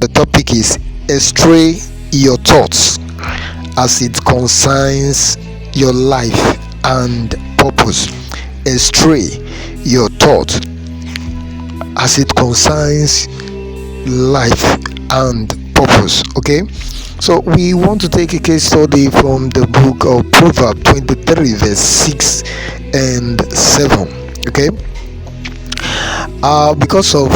The topic is Xtra Your Thoughts as it concerns your life and purpose. Xtra Your Thoughts as it concerns life and purpose. Okay, so we want to take a case study from the book of Proverbs 23, verse 6 and 7. Okay, because of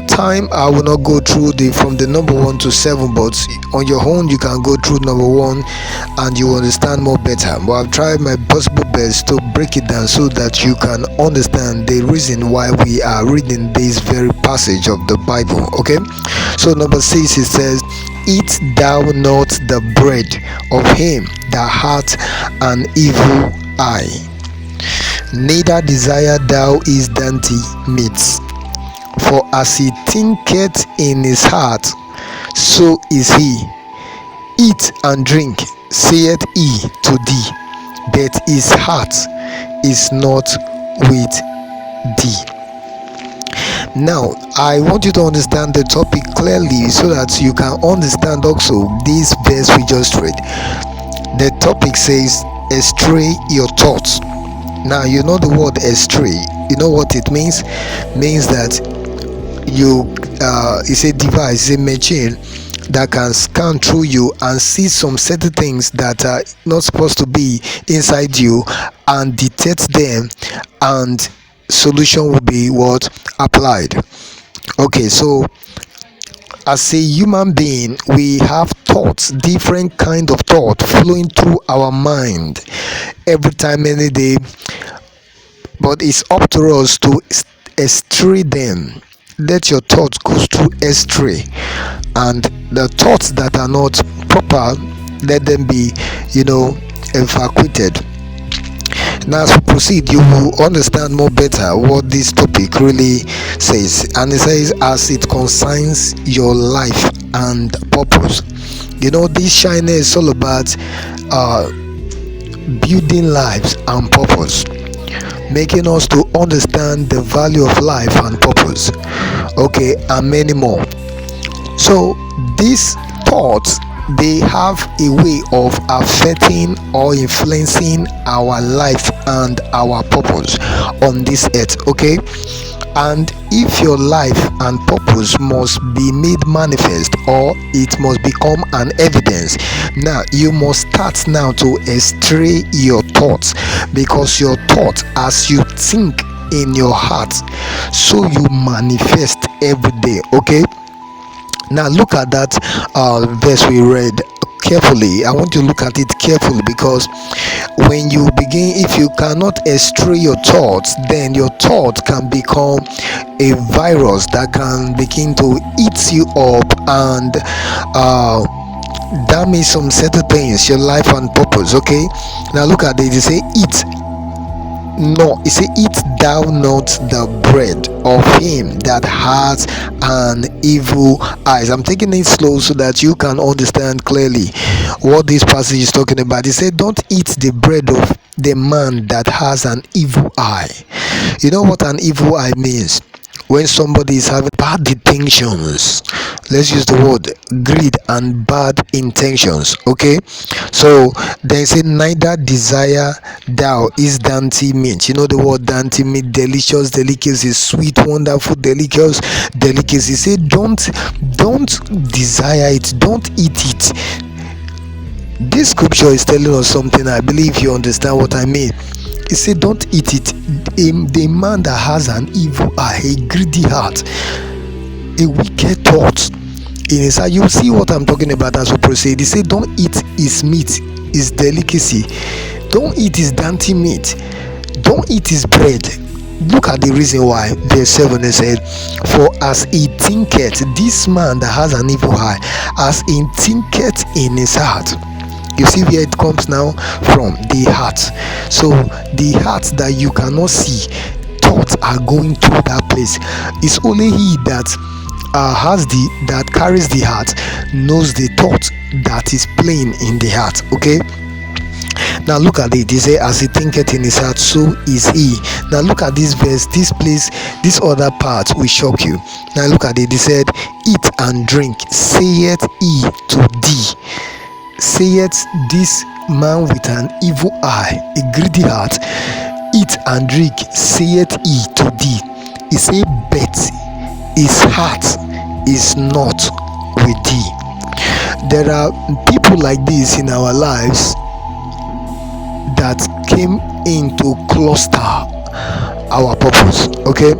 time, I will not go through the from the number 1 to 7, but on your own you can go through number 1 and you understand more better. But I've tried my possible best to break it down so that you can understand the reason why we are reading this very passage of the Bible. Okay, so number 6, it says, "Eat thou not the bread of him that hath an evil eye, neither desire thou his dainty meats. For as he thinketh in his heart, so is he. Eat and drink, saith he to thee, but his heart is not with thee." Now, I want you to understand the topic clearly so that you can understand also this verse we just read. The topic says, "Xtra your thoughts." Now, you know the word "estray." You know what it means? Means that it's a device, it's a machine that can scan through you and see some certain things that are not supposed to be inside you and detect them, and solution will be what applied. Okay, so as a human being, we have thoughts, different kind of thought flowing through our mind every time, any day, but it's up to us to estray them. Let your thoughts go through estray, and the thoughts that are not proper, let them be evacuated. Now, as we proceed, you will understand more better what this topic really says. And it says, as it concerns your life and purpose. This shine is all about building lives and purpose, making us to understand the value of life and purpose, okay, and many more. So these thoughts, they have a way of affecting or influencing our life and our purpose on this earth. Okay, and if your life and purpose must be made manifest, or it must become an evidence, now you must start now to estray your thoughts, because your thoughts, as you think in your heart, so you manifest every day. Okay, now look at that verse we read carefully. I want you to look at it carefully, because when you begin, if you cannot estray your thoughts, then your thoughts can become a virus that can begin to eat you up and damage some certain things, your life and purpose. Okay, now look at it. They say, "Eat." No, it say, "Eat thou not the bread of him that has an evil eyes." I'm taking it slow so that you can understand clearly what this passage is talking about. It said, "Don't eat the bread of the man that has an evil eye." You know what an evil eye means? When somebody is having bad intentions, let's use the word greed and bad intentions. Okay, so they say, "Neither desire thou his dainty meat." You know the word dainty meat, delicious delicacy, sweet, wonderful, delicious delicacy. Say, don't desire it, don't eat it. This scripture is telling us something. I believe you understand what I mean. He said, "Don't eat it." The man that has an evil eye, a greedy heart, a wicked thought in his heart. You see what I'm talking about as we proceed. He said, "Don't eat his meat, his delicacy. Don't eat his dainty meat. Don't eat his bread." Look at the reason why. Verse 7, it said, "For as he thinketh," this man that has an evil eye, "as he thinketh in his heart." You see where it comes now from? The heart. So the heart that you cannot see, thoughts are going through that place. It's only he that that carries the heart knows the thought that is playing in the heart. Okay, Now look at it. He say, as he thinketh in his heart, so is he. Now look at this verse, this place, this other part will shock you. Now look at it. He said, eat and drink, saith he to thee. Saith this man with an evil eye, a greedy heart, eat and drink, saith he to thee. He say, but his heart is not with thee. There are people like this in our lives that came in to cluster our purpose. Okay,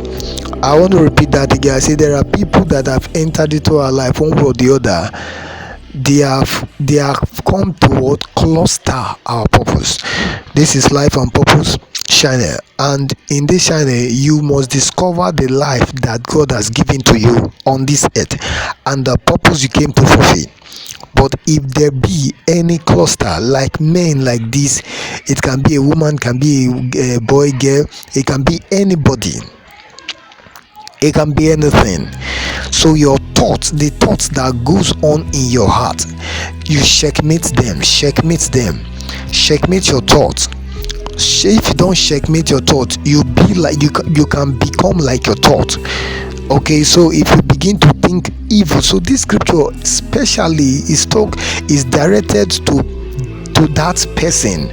I want to repeat that again. I say there are people that have entered into our life one way or the other. They have come to what? Cluster our purpose. This is Life and Purpose channel, and in this channel you must discover the life that God has given to you on this earth and the purpose you came to fulfill. But if there be any cluster like men like this, it can be a woman, can be a boy, girl, it can be anybody, it can be anything. So your thoughts, the thoughts that goes on in your heart, you checkmate them, checkmate your thoughts. If you don't checkmate your thoughts, you be like you can become like your thought. Okay, so if you begin to think evil, so this scripture especially is directed to that person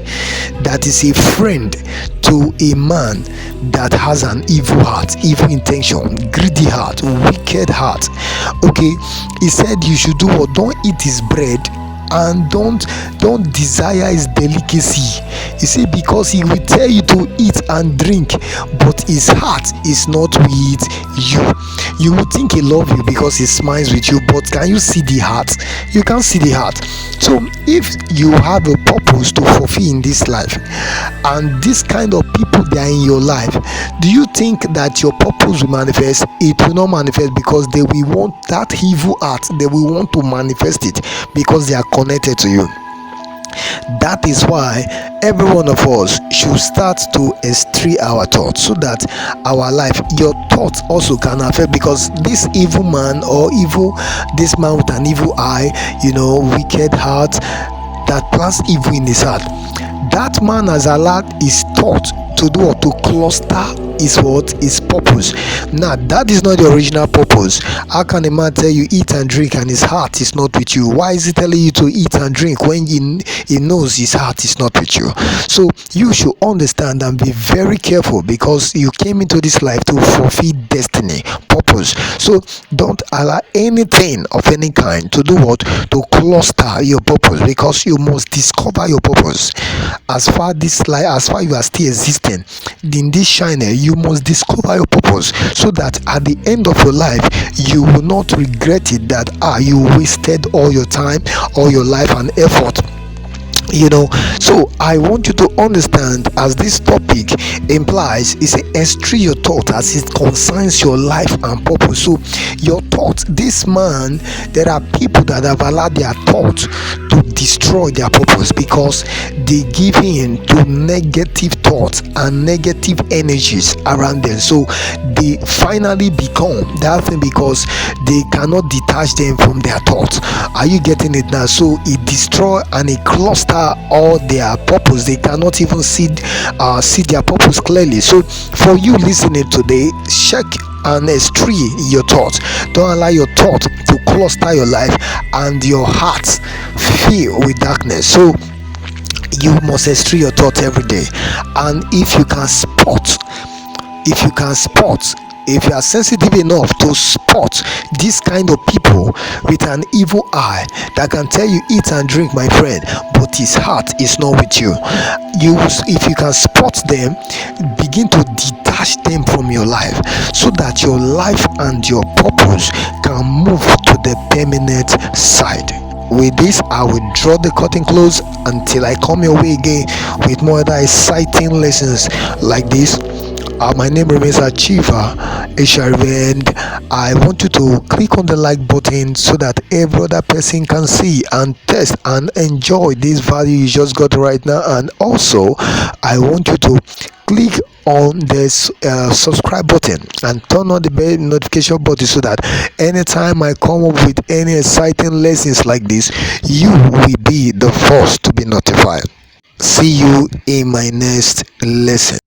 that is a friend to a man that has an evil heart, evil intention, greedy heart, wicked heart. Okay, he said you should do what? Don't eat his bread and don't desire his delicacy. You see, because he will tell you to eat and drink, but his heart is not with you. You will think he loves you because he smiles with you, but can you see the heart? You can't see the heart. So if you have a purpose to fulfill in this life, and this kind of people they are in your life, do you think that your purpose will manifest? It will not manifest, because they will want that evil heart, they will want to manifest it because they are connected to you. That is why every one of us should start to extract our thoughts, so that our life, your thoughts also can affect. Because this evil man, or this man with an evil eye, wicked heart, that plants evil in his heart, that man has allowed his thought to do or to cluster his purpose. Now that is not the original purpose. How can a man tell you eat and drink and his heart is not with you? Why is he telling you to eat and drink when he knows his heart is not with you? So you should understand and be very careful, because you came into this life to fulfill destiny, purpose. So don't allow anything of any kind to do what? To cluster your purpose, because you must discover your purpose. As far you are still existing in this channel, you must discover your purpose, so that at the end of your life you will not regret it, that you wasted all your time, all your life and effort. So I want you to understand, as this topic implies, is a extract your thought as it concerns your life and purpose. So your thoughts, this man, there are people that have allowed their thoughts to destroy their purpose, because they give in to negative thoughts and negative energies around them. So they finally become that thing, because they cannot detach them from their thoughts. Are you getting it now? So it destroy and it cluster all their purpose. They cannot even see their purpose clearly. So for you listening today, check and extract your thoughts. Don't allow your thoughts to cluster your life and your heart fill with darkness. So you must extract your thoughts every day. And if you are sensitive enough to spot this kind of people with an evil eye that can tell you eat and drink, my friend, but his heart is not with you, if you can spot them, begin to detach them from your life, so that your life and your purpose can move to the permanent side. With this, I will draw the curtain close until I come your way again with more other exciting lessons like this. My name remains Achiever Xtra, and I want you to click on the like button, so that every other person can see and test and enjoy this value you just got right now. And also, I want you to click on this subscribe button and turn on the bell notification button, so that anytime I come up with any exciting lessons like this, you will be the first to be notified. See you in my next lesson.